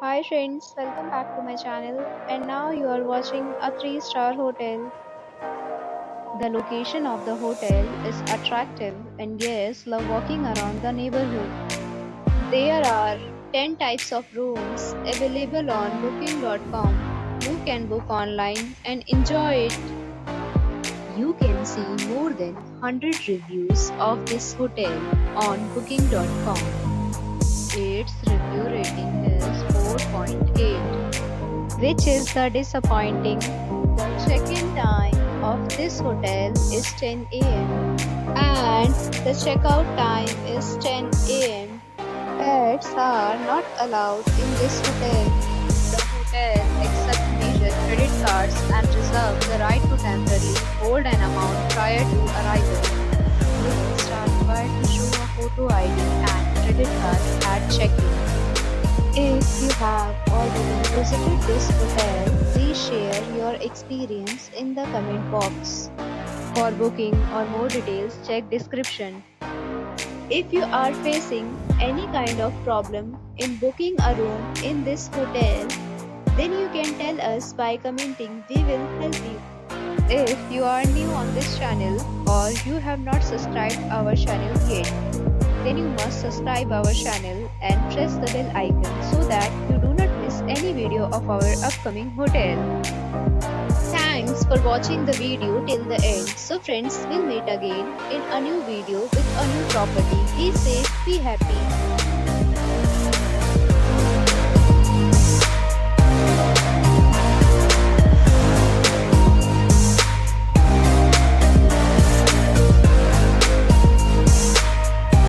Hi friends, welcome back to my channel. And now you are watching a 3-star hotel. The location of the hotel is attractive and guests love walking around the neighborhood. There are 10 types of rooms available on booking.com. You can book online and enjoy it. You can see more than 100 reviews of this hotel on booking.com. Its review rating is 4.8, which is the disappointing. The check-in time of this hotel is 10 a.m. and the checkout time is 10 a.m. Pets are not allowed in this hotel. The hotel accepts major credit cards and reserves the right to temporarily hold an amount prior to arrival. Guests are required to show a photo ID and credit card at check-in. If you have already visited this hotel, please share your experience in the comment box. For booking or more details, check description. If you are facing any kind of problem in booking a room in this hotel, then you can tell us by commenting. We will help you. If you are new on this channel or you have not subscribed our channel yet, then you must subscribe our channel and press the bell icon so that you do not miss any video of our upcoming hotel. Thanks for watching the video till the end. So friends, we'll meet again in a new video with a new property. Be safe, be happy.